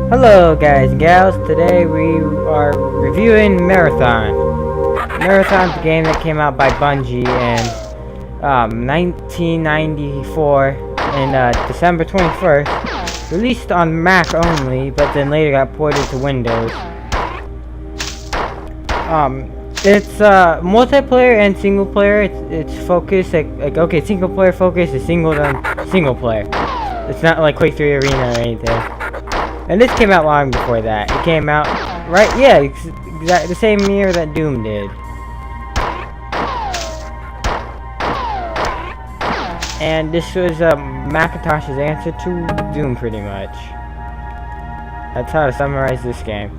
Hello guys and gals, today we are reviewing Marathon. Marathon's a game that came out by Bungie in 1994 and December 21st. Released on Mac only, but then later got ported to Windows. It's multiplayer and single player. It's focused like okay, single player focus is single player. It's not like Quake 3 Arena or anything. And this came out long before that. It came out the same year that Doom did. And this was Macintosh's answer to Doom, pretty much. That's how to summarize this game.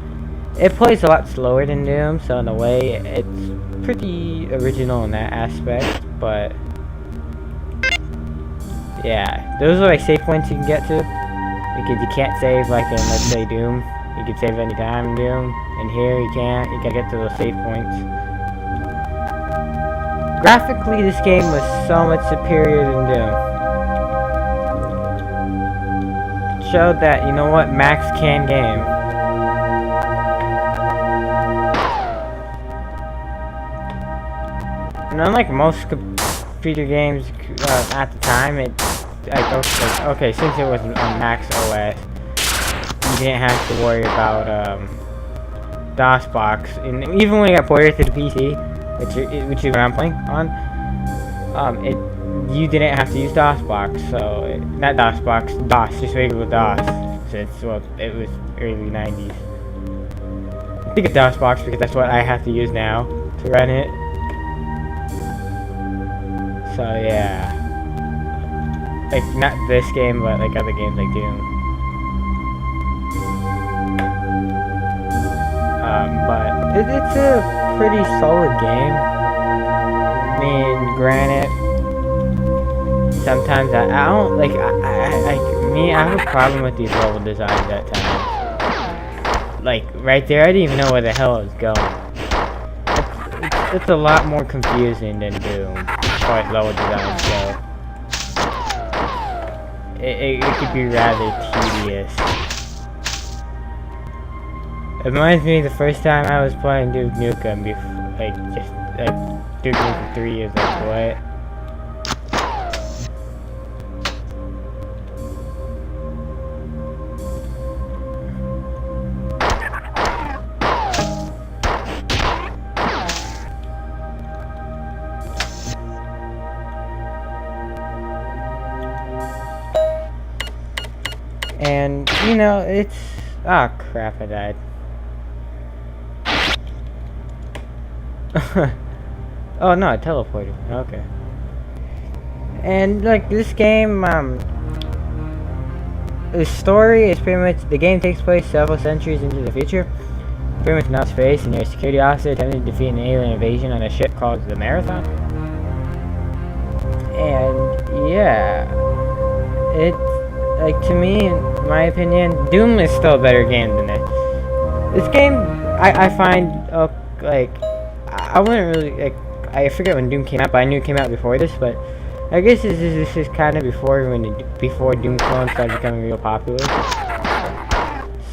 It plays a lot slower than Doom, so in a way, it's pretty original in that aspect, but yeah, those are like save points you can get to, because you can't save like in, let's say, Doom. You can save anytime in Doom, and here you can't. You gotta get to those save points. Graphically, this game was so much superior than Doom. It showed that, you know what, Max can game. And unlike most computer games at the time, okay, since it was on Max OS, you didn't have to worry about DOSBox. And even when you got ported to the PC, which is what I'm playing on, you didn't have to use DOSBox. So not DOSBox, DOS, just regular DOS. Since it was early 90s. I think it's DOSBox because that's what I have to use now to run it. So yeah, like not this game, but like other games like Doom. But it's a pretty solid game. I mean, granted, sometimes I don't like I have a problem with these level designs at times. Like right there, I didn't even know where the hell I was going. It's a lot more confusing than Doom. As far as level design go, it could be rather tedious. It reminds me of the first time I was playing Duke Nukem, Duke Nukem 3 is like, what? And, you know, it's... oh, crap, I died. Oh, no, I teleported. Okay. And, like, this game, the story is pretty much... the game takes place several centuries into the future. Pretty much in outer space, and you're a security officer attempting to defeat an alien invasion on a ship called the Marathon. And, yeah... it's... like, to me, in my opinion, Doom is still a better game than this. This game, I find, like, I wouldn't really, like, I forget when Doom came out, but I knew it came out before this, but I guess this is kind of before Doom clones started becoming real popular.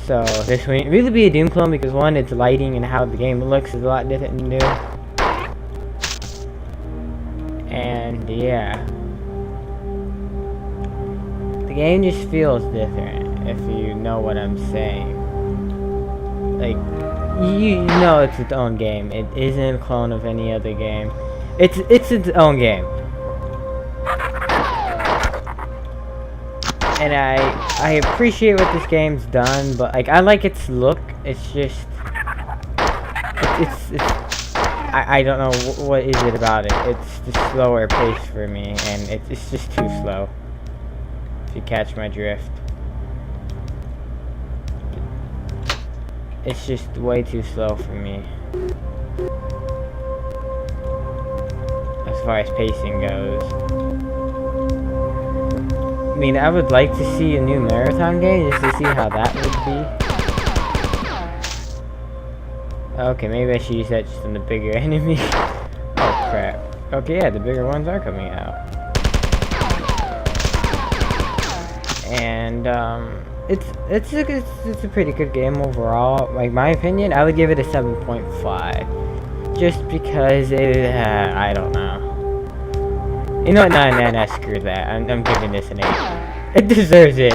So, this wouldn't really be a Doom clone because, one, its lighting and how the game looks is a lot different than Doom. And, yeah. The game just feels different, if you know what I'm saying. Like, you know it's its own game. It isn't a clone of any other game. It's its own game. And I appreciate what this game's done, but like I like its look. It's just I don't know what is it about it. It's just slower pace for me, and it's just too slow. If you catch my drift. It's just way too slow for me. As far as pacing goes. I mean, I would like to see a new Marathon game just to see how that would be. Okay, maybe I should use that just on the bigger enemy. Oh crap. Okay, yeah, the bigger ones are coming out. and it's a pretty good game overall. Like my opinion, I would give it a 7.5, just because I don't know. You know what? No, screw that. I'm giving this an 8. It deserves it.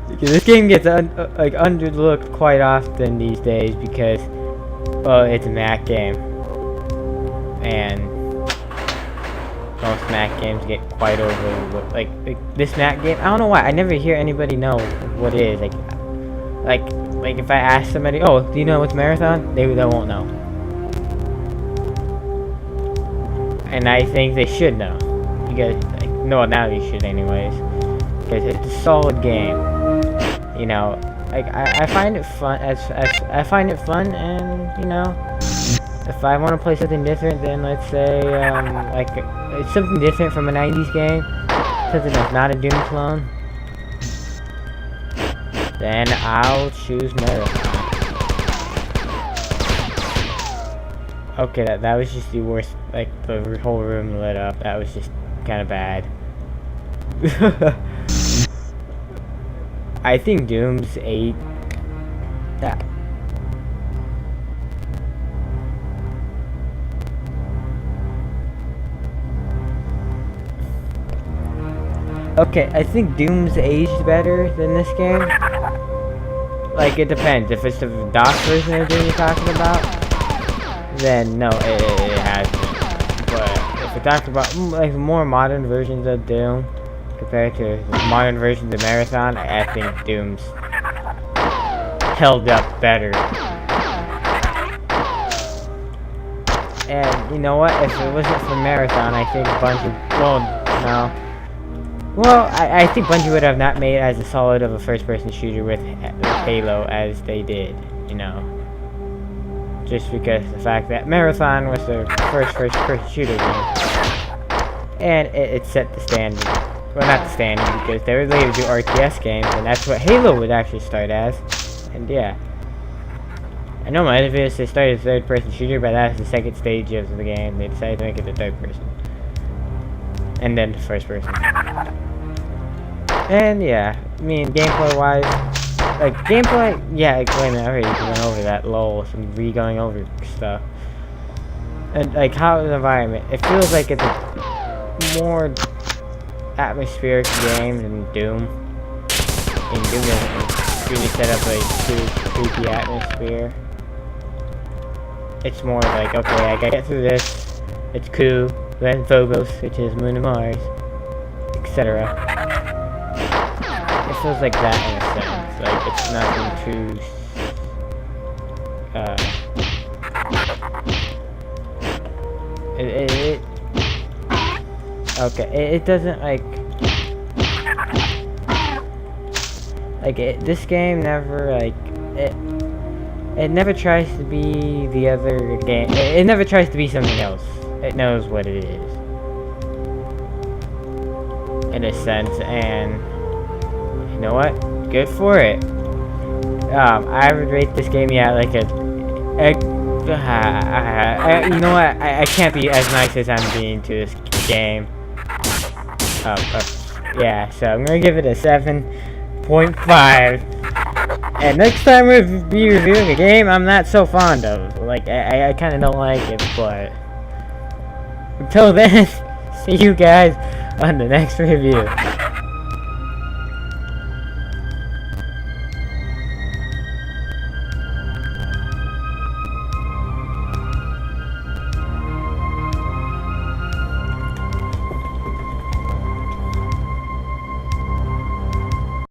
Because this game gets underlooked quite often these days because, well, it's a Mac game, and most Mac games get quite overlooked. Like this Mac game, I don't know why. I never hear anybody know what it is. Like if I ask somebody, oh, do you know what's Marathon? They won't know. And I think they should know. Because, no, now you should anyways. Because it's a solid game. You know, I find it fun. I find it fun, and you know, if I want to play something different, then let's say it's something different from a 90s game, something that's not a Doom clone, then I'll choose Marathon. Okay, that was just the worst. Like the whole room lit up. That was just kind of bad. I think Doom's 8. That. Okay, I think Doom's aged better than this game. Like, it depends. If it's the DOS version of Doom you're talking about, then no, it hasn't. But if we're talking about like more modern versions of Doom compared to the modern versions of Marathon, I think Doom's held up better. And you know what? If it wasn't for Marathon, I think Bungie. I think Bungie would have not made as a solid of a first-person shooter with Halo as they did. You know. Just because of the fact that Marathon was their first-person shooter game. And it set the standard. Well, not the standard, because they were later to do RTS games, and that's what Halo would actually start as. And yeah. I know my other videos they started as a third-person shooter, but that's the second stage of the game. They decided to make it the third person. And then the first person. And yeah, I mean, gameplay-wise, like, gameplay, yeah, like, wait a minute, I already went over that, lol, some re-going over stuff. And, like, how the environment, it feels like it's a more atmospheric game than Doom. And Doom doesn't really set up a too creepy atmosphere. It's more like, okay, I gotta get through this, it's cool, then Phobos, which is Moon and Mars, etc. It feels like that in a sense, like it's nothing too, it doesn't this game never, it never tries to be the other game, it never tries to be something else. It knows what it is, in a sense, and you know what? Good for it. I would rate this game, yeah, like you know what? I can't be as nice as I'm being to this game. Yeah, so I'm gonna give it a 7.5. And next time we'll be reviewing a game I'm not so fond of. Like, I kind of don't like it, but until then, see you guys on the next review.